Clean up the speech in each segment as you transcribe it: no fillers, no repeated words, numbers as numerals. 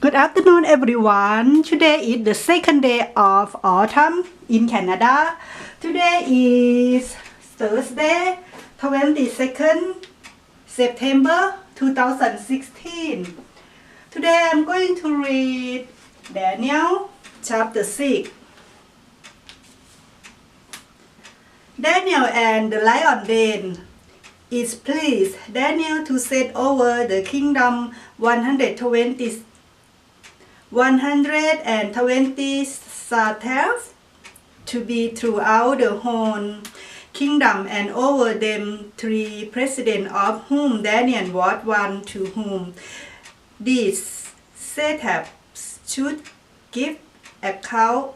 Good afternoon, everyone. Today is the second day of autumn in Canada. Today is Thursday, 22nd September 2016. Today I'm going to read Daniel chapter 6. Daniel and the lion then. It pleased Daniel to set over the kingdom 120 satraps to be throughout the whole kingdom, and over them 3 presidents, of whom Daniel was one, to whom these satraps should give account,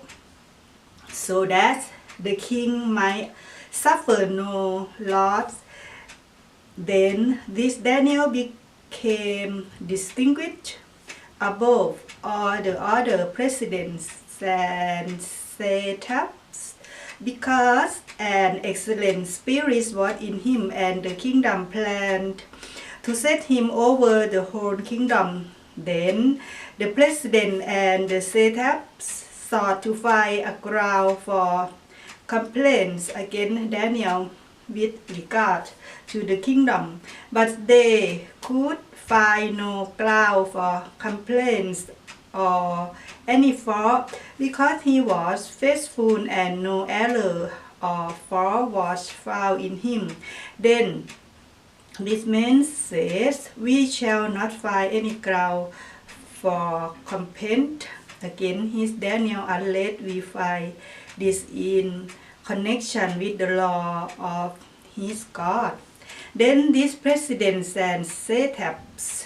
so that the king might suffer no loss. Then this Daniel became distinguished above all the other presidents and satraps, because an excellent spirit was in him, and the kingdom planned to set him over the whole kingdom. Then the president and the satraps sought to find a ground for complaints against Daniel with regard to the kingdom, but they could find no ground for complaints or any fault, because he was faithful and no error or fault was found in him. Then this man says, "We shall not find any ground for complaint against his Daniel unless we find this in connection with the law of his God." Then these presidents and satraps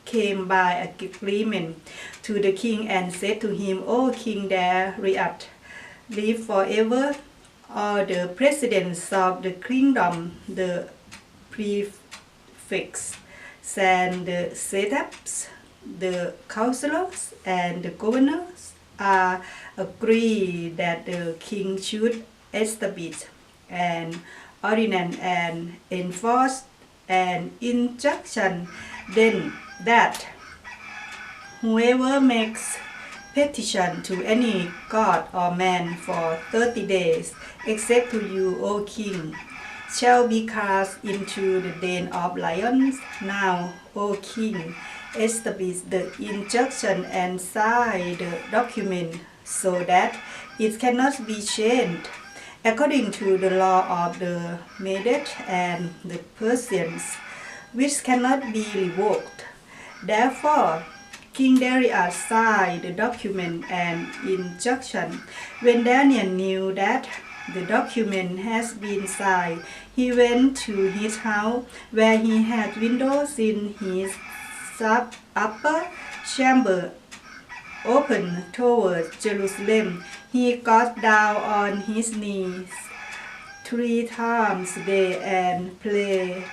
came by agreement to the king and said to him, "O King Darius, live forever. All the presidents of the kingdom, the prefects and the satraps, the counselors and the governors are agreed that the king should establish an ordinance and enforce an injunction, then that whoever makes petition to any god or man for 30 days, except to you, O king, shall be cast into the den of lions. Now, O king, establish the injunction and sign the document, so that it cannot be changed, according to the law of the Medes and the Persians, which cannot be revoked." Therefore King Darius signed the document and injunction. When Daniel knew that the document has been signed, he went to his house, where he had windows in his upper chamber open towards Jerusalem. He got down on his knees 3 times a day and prayed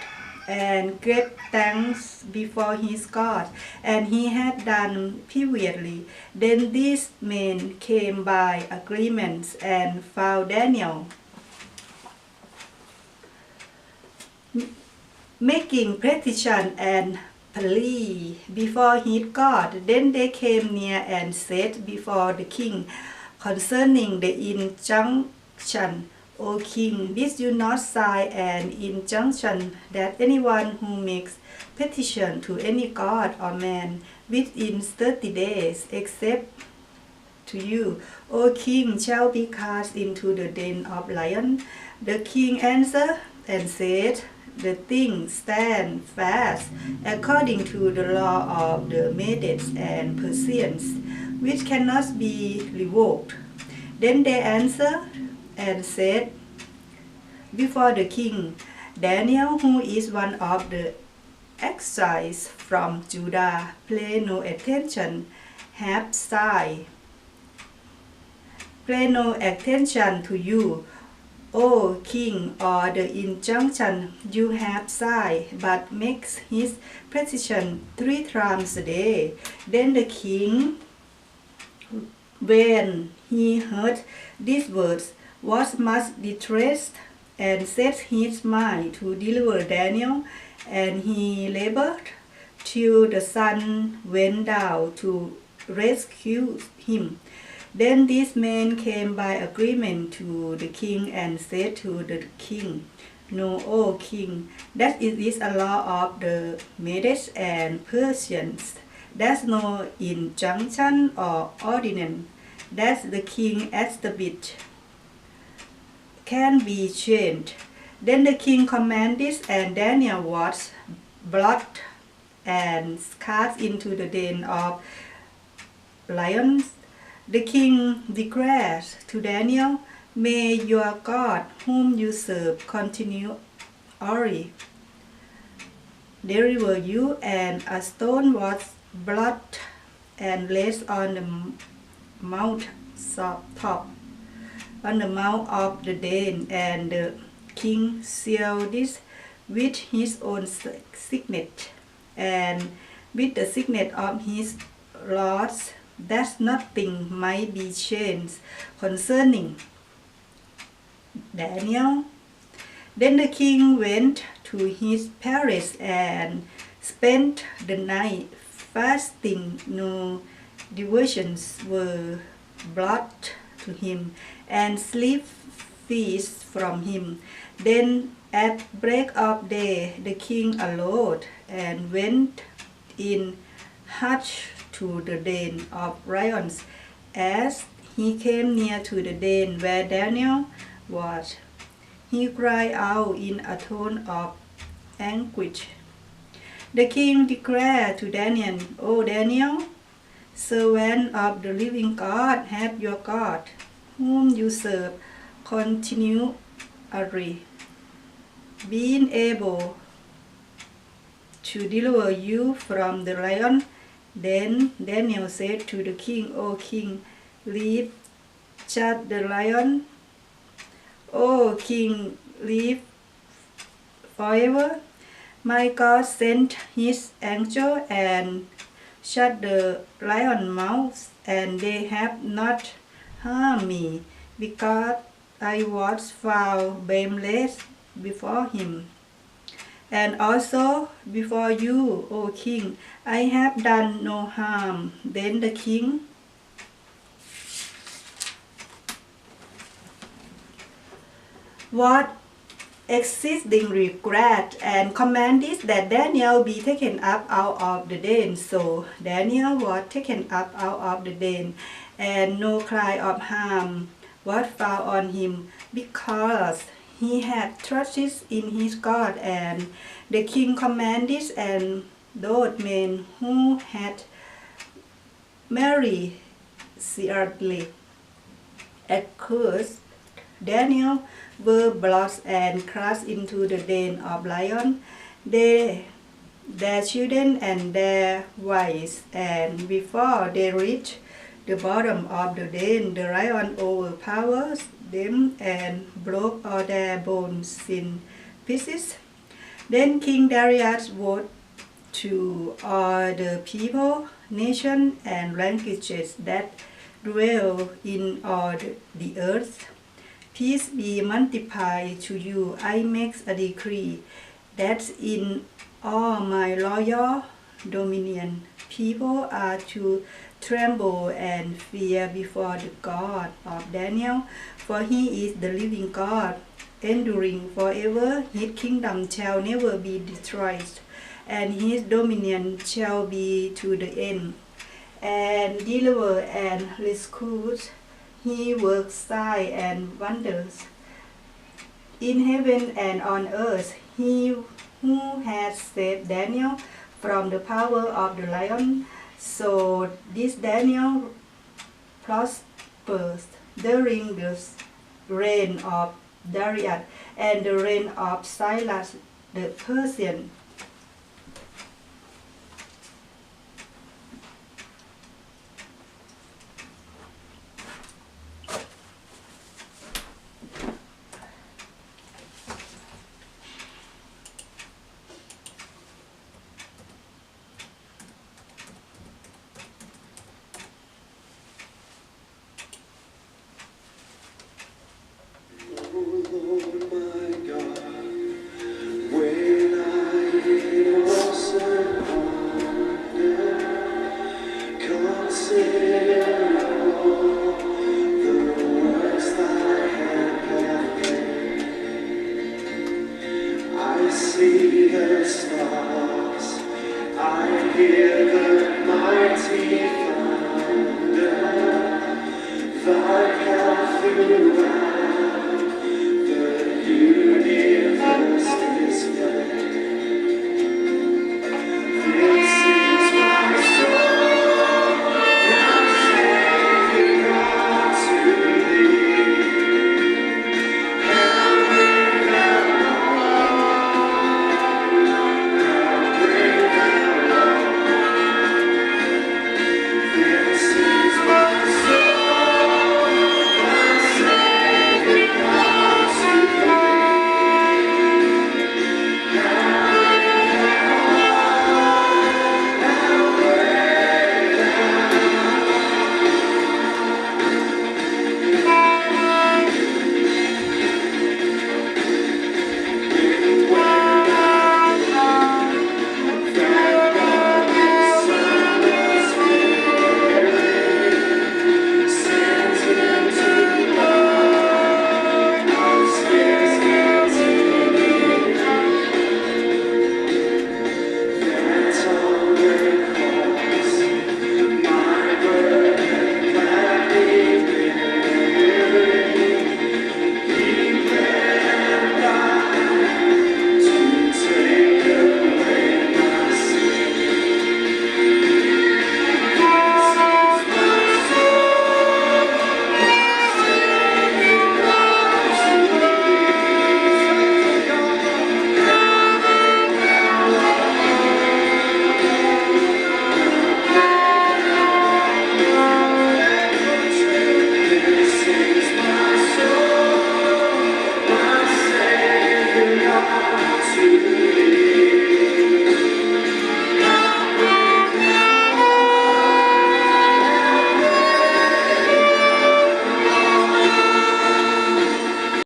and gave thanks before his God, and he had done previously. Then these men came by agreements and found Daniel making petition and plea before his God. Then they came near and said before the king concerning the injunction, "O king, did you not sign an injunction that anyone who makes petition to any god or man within 30 days, except to you, O king, shall be cast into the den of lions?" The king answered and said, "The thing stands fast according to the law of the Medes and Persians, which cannot be revoked." Then they answered and said before the king, "Daniel, who is one of the exiles from Judah, pay no attention, pay no attention to you, O king, or the injunction you have signed, but makes his petition 3 times a day." Then the king, when he heard these words, was much distressed, and set his mind to deliver Daniel, and he labored till the sun went down to rescue him. Then these men came by agreement to the king and said to the king, "Know, O king, that it is a law of the Medes and Persians, there's no injunction or ordinance that the king established can be changed." Then the king commanded, and Daniel was brought and cast into the den of lions. The king declared to Daniel, "May your God, whom you serve continually, deliver you." And a stone was brought and laid on the mouth of the den, and the king sealed this with his own signet and with the signet of his lords, that nothing might be changed concerning Daniel. Then the king went to his palace and spent the night fasting. No diversions were brought to him, and sleep ceased from him. Then at break of day the king arose and went in hush to the den of lions. As he came near to the den where Daniel was, he cried out in a tone of anguish. The king declared to Daniel, "O Daniel, servant of the living God, have your God, whom you serve continually, been able to deliver you from the lion?" Then Daniel said to the king, "O king, live shut the lion. O king, live forever. My God sent his angel and shut the lion's mouth, and they have not harmed me, because I was found blameless before him. And also before you, O king, I have done no harm." Then the king was exceedingly glad and commanded that Daniel be taken up out of the den. So Daniel was taken up out of the den, and no cry of harm was found on him, because he had trusted in his God. And the king commanded, and those men who had married secretly accused Daniel were brought and cast into the den of lions, their children and their wives. And before they reached the bottom of the den, the lion overpowered them and broke all their bones in pieces. Then King Darius wrote to all the people, nations, and languages that dwell in all the earth, "Peace be multiplied to you. I make a decree that in all my royal dominion people are to tremble and fear before the God of Daniel, for he is the living God, enduring forever. His kingdom shall never be destroyed, and his dominion shall be to the end. And deliver and rescue, he works signs and wonders in heaven and on earth. He who has saved Daniel from the power of the lion." So this Daniel prospered during the reign of Darius and the reign of Cyrus the Persian.